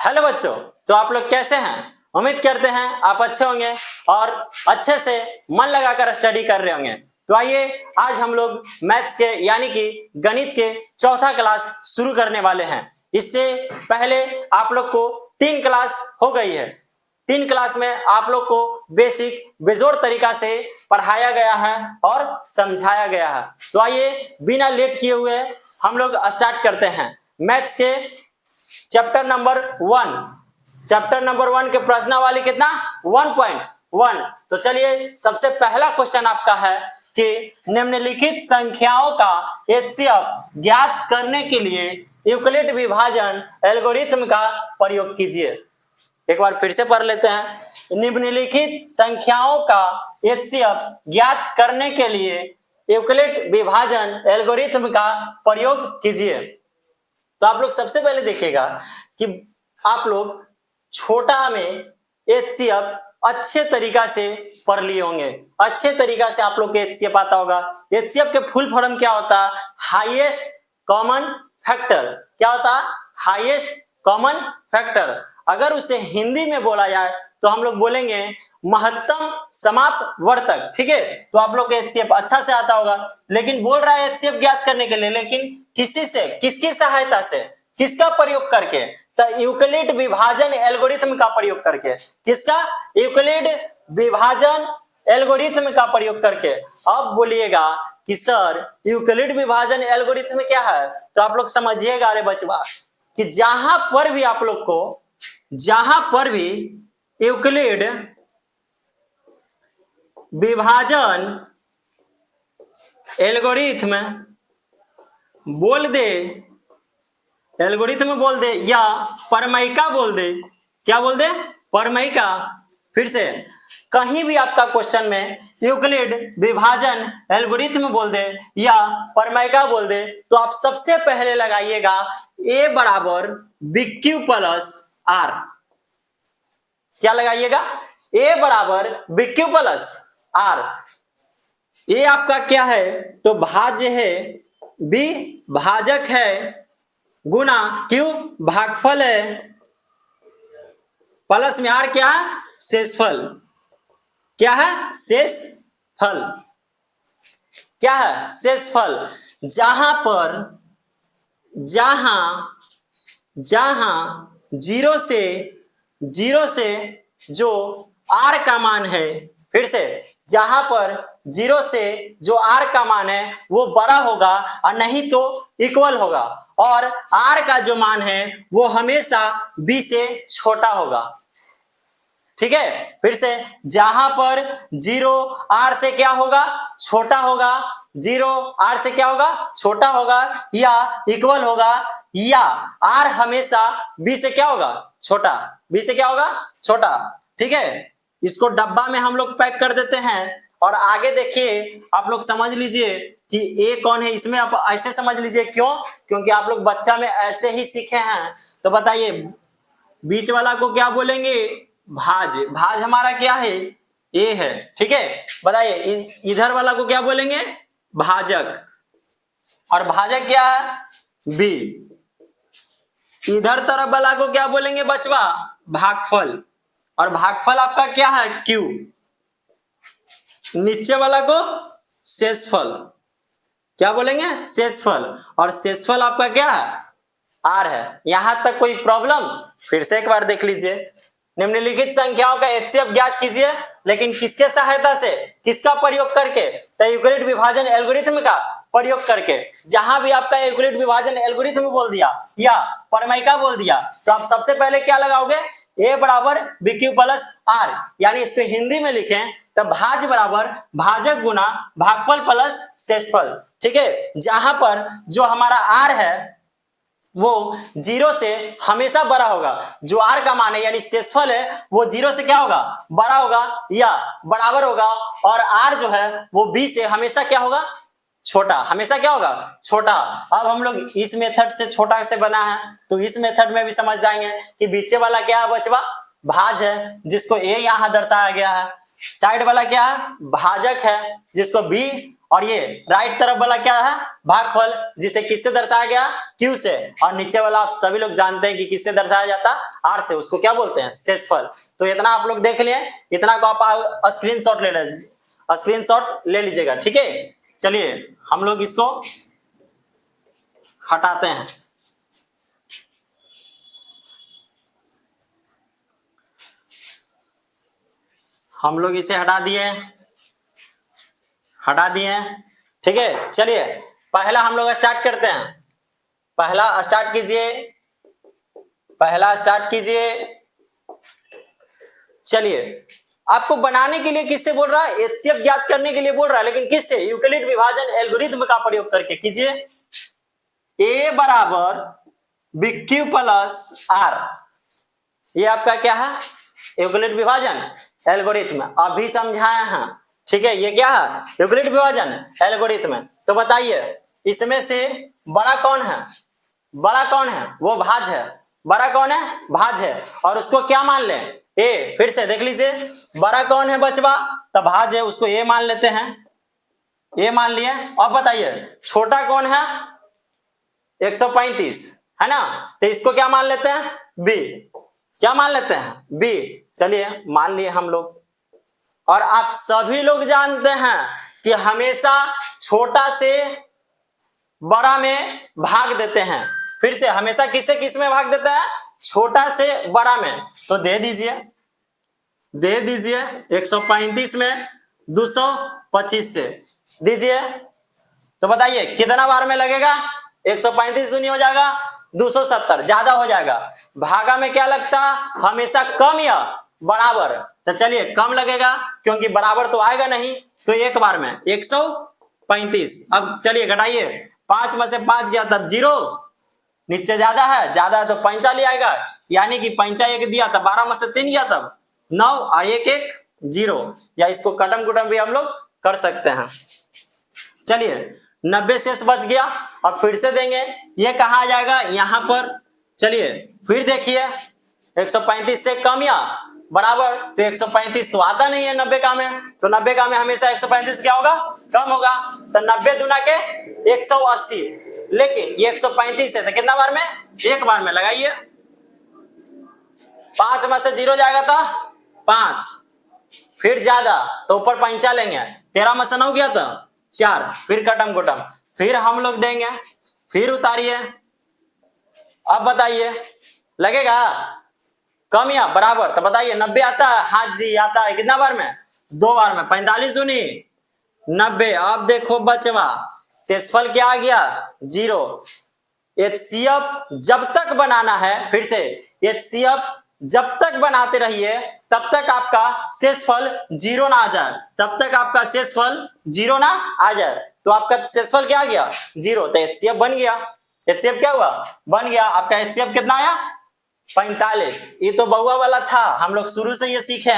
Hello बच्चों, तो आप लोग कैसे हैं? उम्मीद करते हैं आप अच्छे होंगे और अच्छे से मन लगाकर स्टडी कर रहे होंगे। तो आइए आज हम लोग मैथ्स के यानी कि गणित के चौथा क्लास शुरू करने वाले हैं। इससे पहले आप लोग को 3 क्लास हो गई है। 3 क्लास में आप लोग को बेसिक बेजोड़ तरीका से पढ़ाया गया है और समझाया गया है। तो आइए बिना लेट किए हुए हम लोग स्टार्ट करते हैं मैथ्स के चैप्टर नंबर 1 के प्रश्नावली कितना 1.1। तो चलिए सबसे पहला क्वेश्चन आपका है कि निम्नलिखित संख्याओं का एचसीएफ ज्ञात करने के लिए यूक्लिड विभाजन एल्गोरिथ्म का प्रयोग कीजिए। एक बार फिर से पढ़ लेते हैं। निम्नलिखित संख्याओं का एचसीएफ ज्ञात करने के लिए यूक्लिड विभाजन एल्गोरिथ्म का प्रयोग कीजिए। तो आप लोग सबसे पहले देखिएगा कि आप लोग छोटा में एचसीएफ अच्छे तरीका से पढ़ लिए होंगे। अच्छे तरीका से आप लोग के एचसीएफ आता होगा। एचसीएफ के फुल फॉर्म क्या होता है? Highest common factor. क्या होता है? Highest common factor. अगर उसे हिंदी में बोला जाए तो हम लोग बोलेंगे महत्तम समापवर्तक। ठीक है, तो आप लोग एचसीएफ अच्छा से आता होगा। लेकिन बोल रहा है एचसीएफ ज्ञात करने के लिए, लेकिन किसी से, किसकी सहायता से, किसका प्रयोग करके? तो यूक्लिड विभाजन एल्गोरिथ्म का प्रयोग करके। किसका? यूक्लिड विभाजन एल्गोरिथ्म का प्रयोग करके। अब बोलिएगा कि सर यूक्लिड विभाजन एल्गोरिथ्म क्या है? तो आप लोग समझिएगा अरे बचवा कि जहां पर भी आप लोग को, जहां पर भी यूक्लिड विभाजन एल्गोरिथ्म बोल दे, एल्गोरिथ्म बोल दे या प्रमेयिका बोल दे। क्या बोल दे? प्रमेयिका। फिर से कहीं भी आपका क्वेश्चन में यूक्लिड विभाजन एल्गोरिथ्म बोल दे या प्रमेयिका बोल दे तो आप सबसे पहले लगाइएगा ए बराबर BQ प्लस आर। क्या लगाइएगा? ए बराबर BQ प्लस आर। ए आपका क्या है? तो भाज्य है, बी भाजक है, गुना क्यू भागफल है, प्लस में आर क्या है? शेषफल। क्या है? शेषफल। क्या है? शेषफल। जहां पर, जहां जीरो से जो आर का मान है, फिर से जहां पर 0 से जो आर का मान है वो बड़ा होगा और नहीं तो इक्वल होगा, और आर का जो मान है वो हमेशा बी से छोटा होगा। ठीक है, फिर से जहां पर 0 आर से क्या होगा? छोटा होगा। 0 आर से क्या होगा? छोटा होगा या इक्वल होगा, या आर हमेशा बी से क्या होगा? छोटा। बी से क्या होगा? छोटा। ठीक है, इसको डब्बा में हम लोग पैक कर देते हैं और आगे देखिए आप लोग समझ लीजिए कि ए कौन है। इसमें आप ऐसे समझ लीजिए, क्यों? क्योंकि आप लोग बच्चा में ऐसे ही सीखे हैं। तो बताइए बीच वाला को क्या बोलेंगे? भाज। भाज हमारा क्या है? ए है। ठीक है, बताइए इधर वाला को क्या बोलेंगे? भाजक। और भाजक क्या है? बी। इधर तरफ वाला को क्या बोलेंगे बचवा? भागफल। और भागफल आपका क्या है? क्यू। नीचे वाला को शेषफल। क्या बोलेंगे? शेषफल। और शेषफल आपका क्या है? आर है। यहां तक कोई प्रॉब्लम? फिर से एक बार देख लीजिए। निम्नलिखित संख्याओं का एचसीएफ ज्ञात कीजिए, लेकिन किसके सहायता से, किसका प्रयोग करके? तो यूक्लिड विभाजन एल्गोरिथ्म का प्रयोग करके। जहां भी आपका यूक्लिड विभाजन एल्गोरिथ्म बोल दिया या प्रमेयिका बोल दिया तो आप सबसे पहले क्या लगाओगे? ए बराबर BQ प्लस आर, यानी इसको हिंदी में लिखें तो भाज बराबर भाजक गुना भागफल प्लस शेषफल। ठीक है, जहां पर जो हमारा आर है वो 0 से हमेशा बड़ा होगा। जो आर का मान है यानी शेषफल है वो 0 से क्या होगा? बड़ा होगा या बराबर होगा, और आर जो है वो बी से हमेशा क्या होगा? छोटा। हमेशा क्या होगा? छोटा। अब हम लोग इस मेथड से छोटा से बना है तो इस मेथड में भी समझ जाएंगे कि बीचे वाला क्या है बचवा? भाज है, जिसको ए यहां दर्शाया गया है। साइड वाला क्या है? भाजक है, जिसको बी और ये राइट तरफ वाला क्या है, भागफल, जिसे किससे दर्शाया गया, Q से, और नीचे वाला आप सभी लोग जानते हैं कि किससे दर्शाया जाता है, R से, उसको क्या बोलते हैं, शेषफल। तो इतना आप लोग देख लिए, इतना को आप स्क्रीनशॉट ले लीजिएगा, ठीक है। चलिए हम लोग इसको हटाते हैं। हम लोग इसे हटा दिए, ठीक है। चलिए पहला हम लोग स्टार्ट करते हैं। पहला स्टार्ट कीजिए। चलिए आपको बनाने के लिए किससे बोल रहा है, एचसीएफ ज्ञात करने के लिए बोल रहा है, लेकिन किससे, यूक्लिड विभाजन एल्गोरिथ्म का प्रयोग करके कीजिए। ए बराबर BQ प्लस आर, ये आपका क्या है, यूक्लिड विभाजन एल्गोरिथ्म, अभी समझाया है, ठीक है। ये क्या है, यूक्लिड विभाजन एल्गोरिथम। तो बताइए इसमें से बड़ा कौन है, वो भाज्य है, बड़ा कौन है, भाज्य है, और उसको क्या मान ले, ए। फिर से देख लीजिए, बड़ा कौन है बचवा, तो भाज्य है, उसको ए मान लेते हैं, ए मान लिए। अब बताइए छोटा कौन है, 135 है ना, तो इसको क्या मान लेते हैं, बी, क्या मान लेते हैं, बी। चलिए मान लिए हम लोग। और आप सभी लोग जानते हैं कि हमेशा छोटा से बड़ा में भाग देते हैं। फिर से हमेशा किससे किस में भाग देते हैं, छोटा से बड़ा में। तो दे दीजिए 135 में 225 से दीजिए। तो बताइए कितना बार में लगेगा, 135 दूनी हो जाएगा 270, ज्यादा हो जाएगा। भागा में क्या लगता, हमेशा कम या बराबर। तो चलिए कम लगेगा क्योंकि बराबर तो आएगा नहीं, तो एक बार में 135। अब चलिए घटाइए, 5 में से 5 गया तब 0, नीचे ज्यादा है तो 5 ले आएगा, यानी कि 5 एक दिया तब 12 में से 3 गया तब 9, और 1 0, या इसको कटम कुटम भी हम लोग कर सकते हैं। चलिए 90 शेष बच गया, और फिर से देंगे, ये कहाँ आ जाएगा, यहाँ पर। चलिए फिर देखिए 135 से कम या बराबर, तो 135 तो आता नहीं है 90 का में, तो 90 का में हमेशा 135 क्या होगा, कम होगा। तो 90 दूना के 180, लेकिन ये 135 है तो कितना बार में, एक बार में लगाइए। 5 में से 0 जाएगा तो 5, फिर ज्यादा तो ऊपर 5 लेंगे, 13 में से 9 गया तो 4, फिर कटम कुटम, फिर हम लोग देंगे, फिर उतारिए। अब बताइए लगेगा कम या बराबर, तो बताइए 90 आता है, हाँ जी आता है, कितना बार में, 2 बार में, 45 दूनी 90। अब देखो बचवा, शेषफल क्या आ गया, 0। एचसीएफ जब तक बनाना है, फिर से एचसीएफ जब तक बनाते रहिए तब तक आपका शेषफल 0 ना आ जाए, तब तक आपका शेषफल 0 ना आ जाए। तो आपका शेषफल क्या आ गया, 0, तो एचसीएफ बन गया। एचसीएफ क्या हुआ, बन गया। आपका एचसीएफ कितना आया, 45। ये तो बहुआ वाला था, हम लोग शुरू से ये सीखे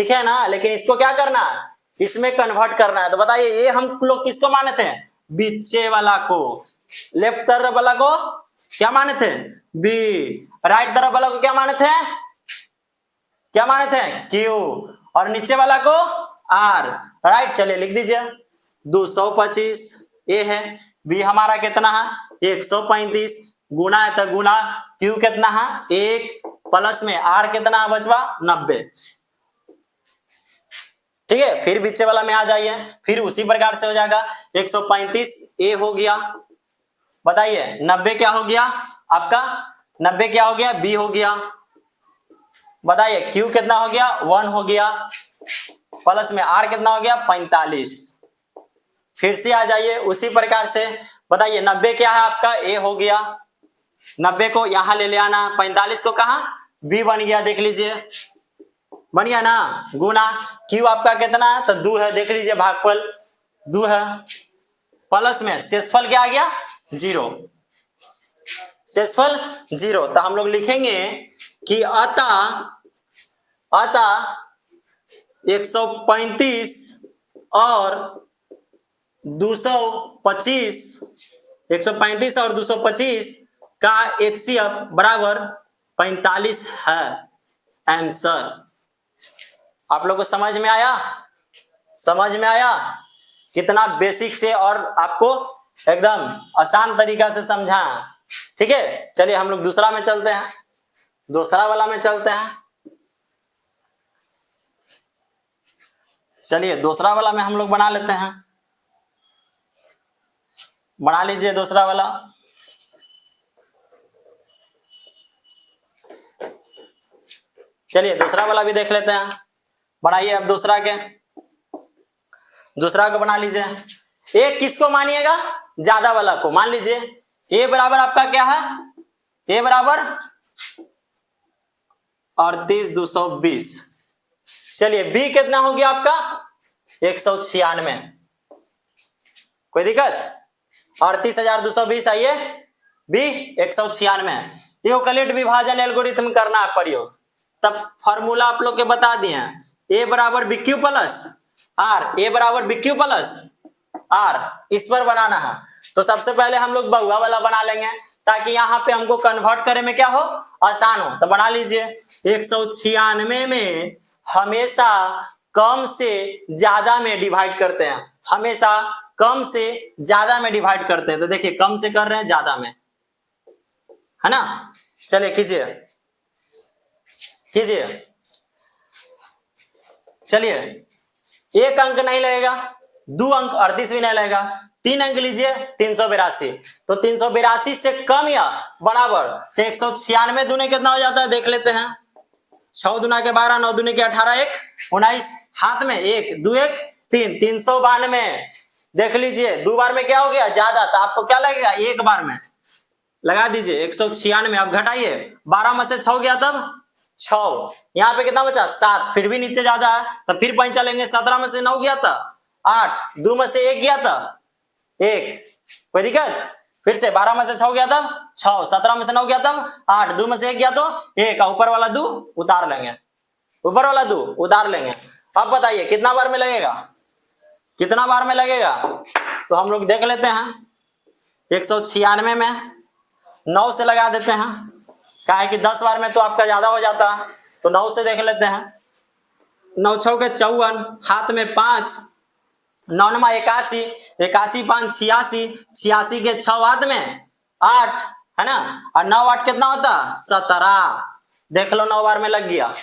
हैं ना, लेकिन इसको क्या करना है, इसमें कन्वर्ट करना है। तो बताइए ये हम लोग किसको माने थे, बीचे वाला को, लेफ्ट तरफ वाला को क्या माने थे, बी, राइट तरफ वाला को क्या माने थे, क्यू, और नीचे वाला को आर, राइट। चलिए लिख दीजिए 225, ए है, बी हमारा कितना है 135, गुना है तो गुना, क्यू कितना है 1, प्लस में आर कितना है बचवा 90, ठीक है। फिर पीछे वाला में आ जाइए, फिर उसी प्रकार से हो जाएगा 135 ए हो गया। बताइए 90 क्या हो गया आपका, 90 क्या हो गया, बी हो गया। बताइए क्यू कितना हो गया, 1 हो गया, प्लस में आर कितना हो गया 45। फिर से आ जाइए उसी प्रकार से, बताइए 90 क्या है आपका, ए हो गया, 90 को यहां ले आना, 45 को कहा, बी बन गया, देख लीजिए बन गया ना, गुना, क्यू आपका कितना है तो 2 है, देख लीजिए भागफल 2 है, प्लस में शेषफल क्या आ गया 0, शेषफल 0। तो हम लोग लिखेंगे कि अतः 135 और 225, 135 और 225 का एचसीएफ बराबर 45 है आंसर। आप लोग को समझ में आया, कितना बेसिक से और आपको एकदम आसान तरीका से समझा। ठीक है, चलिए हम लोग दूसरा में चलते हैं, दूसरा वाला में चलते हैं। चलिए दूसरा वाला में हम लोग बना लेते हैं, बना लीजिए दूसरा वाला। चलिए दूसरा वाला भी देख लेते हैं, बनाइए अब दूसरा के, दूसरा को बना लीजिए। ए किसको मानिएगा, ज्यादा वाला को मान लीजिए। ए बराबर आपका क्या है, ए बराबर 38,220। चलिए बी कितना हो गया आपका 196, कोई दिक्कत, 38,220 आइए बी 196। यूक्लिड विभाजन एल्गोरिथम करना है प्रयोग, तब फॉर्मूला आप लोग के बता दिए हैं, ए बराबर बी क्यू प्लस आर, ए बराबर बी क्यू प्लस आर, इस पर बनाना है। तो सबसे पहले हम लोग बहुआ वाला बना लेंगे ताकि यहाँ पे हमको कन्वर्ट करे में क्या हो, आसान हो। तो बना लीजिए 196 में हमेशा कम से ज्यादा में डिवाइड करते हैं, हमेशा कम से ज्यादा में डिवाइड करते हैं। तो देखिए कम से कर रहे हैं ज्यादा में, है ना। चलिए कीजिए कीजिए। चलिए एक अंक नहीं लगेगा, 2 अंक 38 भी नहीं लगेगा, 3 अंक लीजिए 382। तो 382 से कम या बराबर, तो 196 दूने कितना हो जाता है देख लेते हैं। 6 दूना के 12, 9 दूने के 18, 1 19, हाथ में 1 2 1 3, 392। देख लीजिए 2 बार में क्या हो गया ज्यादा, तो आपको क्या लगेगा 1 बार में लगा दीजिए 196। अब घटाइए 12 में से 6 गया तब 6, यहाँ पे कितना बचा 7, फिर भी नीचे ज्यादा है तो फिर 5 चलेंगे। 17 में से 9 गया था 8, 2 में से 1 गया था 1, कोई दिक्कत। फिर से 12 में से 6 गया तब 6, 17 में से 9 गया तब 8, 2 में से 1 गया तो 1, ऊपर वाला 2 उतार लेंगे, ऊपर वाला 2 उतार लेंगे। अब बताइए कितना बार में लगेगा, कितना बार में लगेगा। तो हम लोग देख लेते हैं 196 में 9 से लगा देते हैं, क्या है कि 10 बार में तो आपका ज्यादा हो जाता, तो 9 से देख लेते हैं। 9 6 के 54, हाथ में 5, 9 9 81, 81 5 86, 86 के 6 हाथ में 8, है ना, और 9 8 कितना होता 17। देख लो 9 बार में लग गया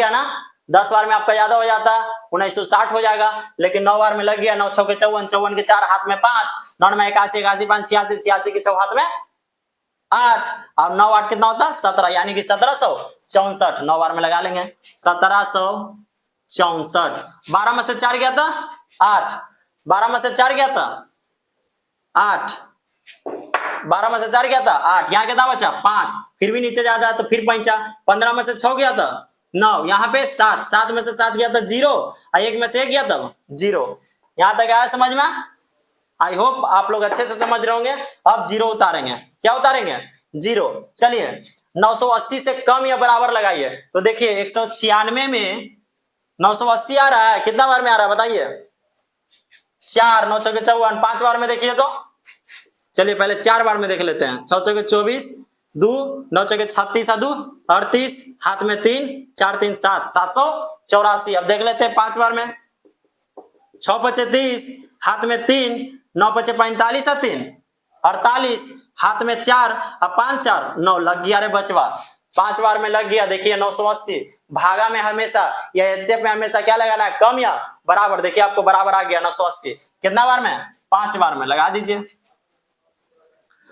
ना। 10 बार में आपका ज्यादा हो जाता 1960 हो जाएगा, लेकिन 9 बार में लग गया। 9 6 के 54, 54 के 4 हाथ में 5, 9 9 81, 81 5 86, 86 के 6 हाथ में 8, और 9 8 कितना होता 17, यानी कि 1764। 9 बार में लगा लेंगे 1764। 12 में से 4 गया था 8, 12 में से 4 गया था 8, 12 में से 4 गया था 8, यहाँ कितना बचा 5, फिर भी नीचे ज्यादा है तो फिर 5। 15 में से 6 गया था 9, यहाँ पे 7, 7 में से 7 गया था 0, और 1 में से 1 गया था 0। यहाँ तक आया समझ में। आई होप आप लोग अच्छे से समझ रहे होंगे। अब 0 उतारेंगे, क्या उतारेंगे 0। चलिए 980 से कम या बराबर लगाइए। तो देखिए 196 में 980 आ रहा है, कितना बार में आ रहा है बताइए 4, 9 6 के 54, 5 बार में देखिए तो। चलिए पहले 4 बार में देख लेते हैं। 6 6 के 24, 2 9 6 के 36 2 38, हाथ में 3, 4 3 7, 784। अब देख लेते हैं 5 बार में। 6 5 30, हाथ में 3, 9 5 45 3 48, हाथ में 4, और 5 4 9, लग गया रे बचवा। 5 बार में लग गया। देखिए 980 भागा में हमेशा या एचसीएफ में हमेशा क्या लगाना है, कम या बराबर। देखिए आपको बराबर आ गया 980। कितना बार में 5 बार में लगा दीजिए।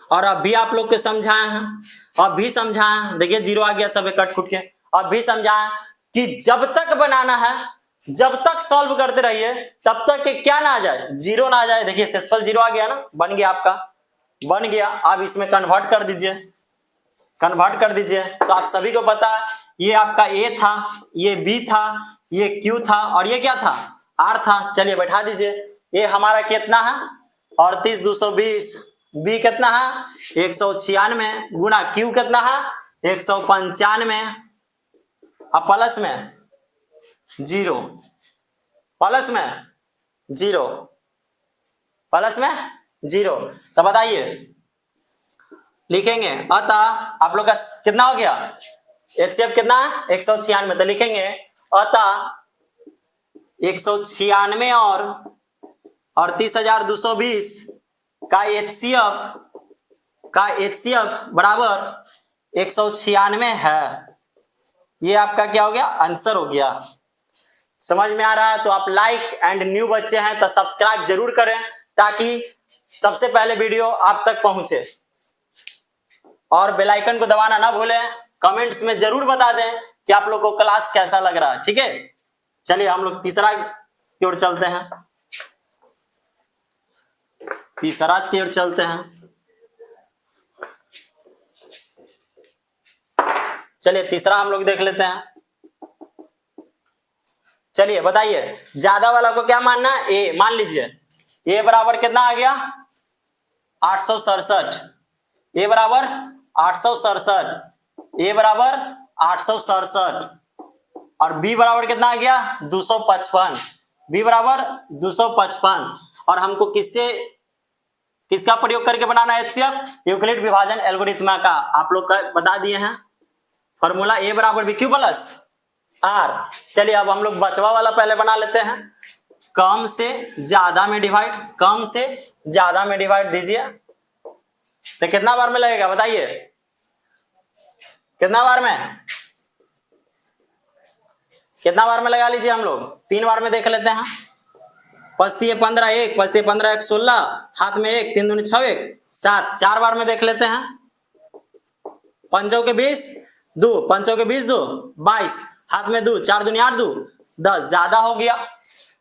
और अब भी आप लोग के समझाए हैं, अब भी समझाए हैं। देखिए 0 आ गया सब कट खुट के। अब भी समझाए कि जब तक बनाना है, जब तक सॉल्व करते रहिए तब तक क्या ना आ जाए 0 ना आ जाए। देखिए सेसफल 0 आ गया ना, बन गया आपका, बन गया। अब इसमें कन्वर्ट कर दीजिए, कन्वर्ट कर दीजिए। तो आप सभी को पता है ये आपका ए था, ये बी था, ये क्यू था, और ये क्या था आर था। चलिए बैठा दीजिए। ये हमारा कितना है 38,220, बी कितना है 196 गुना क्यू कितना है 195, अब प्लस में 0, प्लस में 0, प्लस में 0। तो बताइए लिखेंगे अतः आप लोग का कितना हो गया एचसीएफ कितना है 196। तो लिखेंगे अतः 196 और और 30,220 का HCF बराबर 196 है। ये आपका क्या हो गया, आंसर हो गया। समझ में आ रहा है तो आप लाइक एंड न्यू बच्चे हैं तो सब्सक्राइब जरूर करें ताकि सबसे पहले वीडियो आप तक पहुंचे, और बेल आइकन को दबाना ना भूलें। कमेंट्स में जरूर बता दें कि आप लोग को क्लास कैसा लग रहा है, ठीक है। चलिए हम लोग तीसरा की ओर चलते हैं, तीसरा की ओर चलते हैं। चलिए तीसरा हम लोग देख लेते हैं। चलिए बताइए, ज्यादा वाला को क्या मानना है, ए मान लीजिए। ए बराबर कितना आ गया, 867। ए बराबर 867, ए बराबर 867, और बी बराबर कितना आ गया, 255। बी बराबर 255, और हमको किसका प्रयोग करके बनाना है एचसीएफ, यूक्लिड विभाजन एल्गोरिथ्म का आप लोग का बता दिए हैं फॉर्मूला, ए बराबर बी क्यू प्लस आर। चलिए अब हम लोग बचवा वाला पहले बना लेते हैं। कम से ज्यादा में डिवाइड, कम से ज्यादा में डिवाइड दीजिए तो कितना बार में लगेगा बताइए, कितना बार में, कितना बार में लगा लीजिए। हम लोग 3 बार में देख लेते हैं। 5 15 1, 5 15 1 16, हाथ में 1, 3 दूनी 6 1 7, 4 बार में देख लेते हैं। 5 के 20 2, 5 के 20 2 22, हाथ में 2, 4 दूनी 8 2 10, ज्यादा हो गया।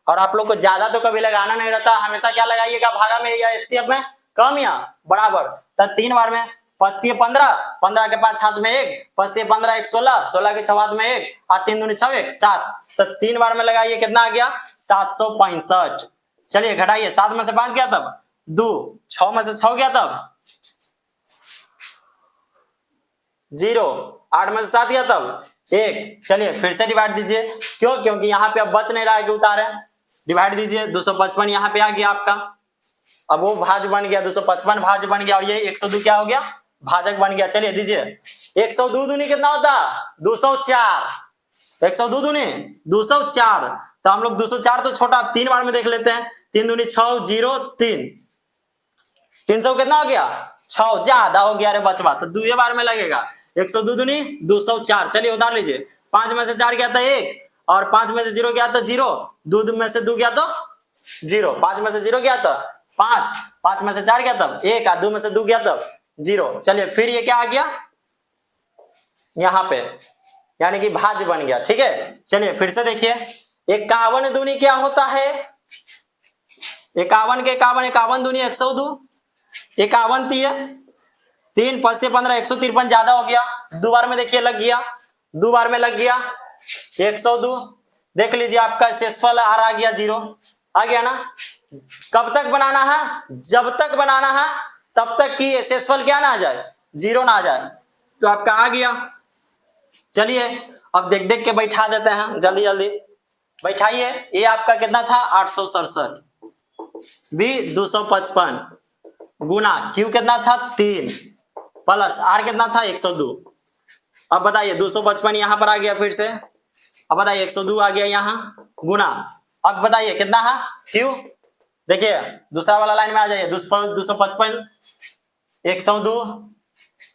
और आप लोग को ज्यादा तो कभी लगाना नहीं रहता, हमेशा क्या लगाइएगा, भागा में या एचसीएफ में कम या बराबर। तब 3 बार में 5 15, 15 के 5 हाथ में 1, 5 15 1 16, 16 के 6 हाथ में 1, और 3 दूनी 6 1 7, तो 3 बार में लगाइए, कितना आ गया 765। चलिए घटाइए, 7 में से 5 गया तब 2, 6 में से 6 गया तब 0, 8 में से 7 गया तब 1। चलिए फिर से डिवाइड दीजिए, क्यों, क्योंकि यहाँ पे अब बच नहीं रहा है कि उतारे। डिवाइड दीजिए, 255 यहाँ पे आ गया आपका, अब वो भाज बन गया, 255 भाज बन गया, और ये 102 क्या हो गया, भाजक बन गया। चलिए दीजिए, 102 दूनी कितना होता, 204, 102 दूनी 204, तो हम लोग 204 तो छोटा, 3 बार में देख लेते हैं। 3 दूनी 6 0 3, 300 कितना हो गया 6, ज्यादा हो गया रे बचवा, तो 2 बार में लगेगा। 102 दूनी 204, चलिए उतार लीजिए। 5 में से 4 गया था 1, और 5 में से 0 गया था 0, 2 में से 2 गया तो 0, 5 में से 0 गया था 5, 5 में से 4 गया तब 1, और 2 में से 2 गया तब 0। चलिए फिर ये क्या आ गया यहाँ पे, यानी कि भाज बन गया, ठीक है। चलिए फिर से देखिए, 51 दूनी क्या होता है, 51 के 51, 51 दूनी 102, 51 3 5 15 153, ज्यादा हो गया। 2 बार में देखिए लग गया, 2 बार में लग गया 102। देख लीजिए आपका शेषफल आर आ गया 0, आ गया ना। कब तक बनाना है, जब तक बनाना है तब तक कि शेषफल क्या ना आ जाए, 0 ना आ जाए, तो आपका आ गया। चलिए अब देख देख के बैठा देते हैं, जल्दी जल्दी बैठाइए। ये आपका कितना था 867, बी 255, गुना क्यू कितना था 3, प्लस आर कितना था 102। अब बताइए 255 यहां पर आ गया फिर से, अब बताइए 102 आ गया यहाँ, गुना अब बताइए कितना है क्यू, देखिए दूसरा वाला लाइन में आ जाइए। 255 102,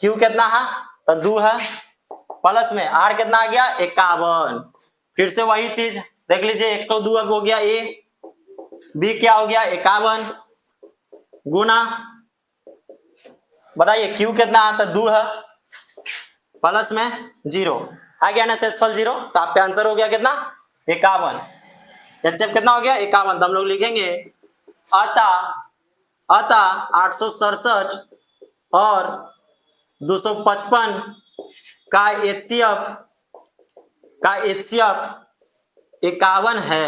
क्यू कितना है तो 2 है, प्लस में आर कितना आ गया 51। फिर से वही चीज देख लीजिए, 102 अब हो गया ए, बी क्या हो गया 51, गुना बताइए क्यू कितना है तो 2 है, प्लस में 0 आ गया ना, शेषफल 0, तो आपका आंसर हो गया कितना 51। एचसीएफ कितना हो गया 51, तो हम लोग लिखेंगे अतः 867 और 255 का एचसीएफ 51 है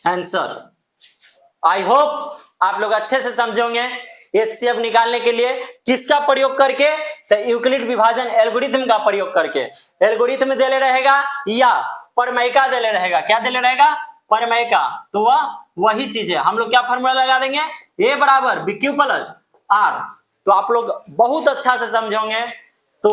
आंसर। आई होप आप लोग अच्छे से समझे होंगे। एचसीएफ निकालने के लिए किसका प्रयोग करके, तो यूक्लिड विभाजन एल्गोरिथम का प्रयोग करके। एल्गोरिथम देले रहेगा या परमैका देले रहेगा, क्या देले रहेगा परमैका, तो वह वही चीज है। हम लोग क्या फॉर्मूला लगा देंगे, ए बराबर बी क्यू प्लस आर। तो आप लोग बहुत अच्छा से समझोगे। तो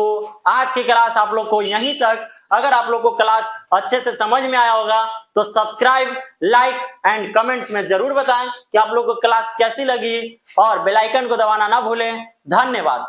आज की क्लास आप लोग को यहीं तक अगर आप लोग को क्लास अच्छे से समझ में आया होगा तो सब्सक्राइब, लाइक एंड कमेंट्स में जरूर बताएं कि आप लोग को क्लास कैसी लगी और बेल आइकन को दबाना ना भूलें। धन्यवाद।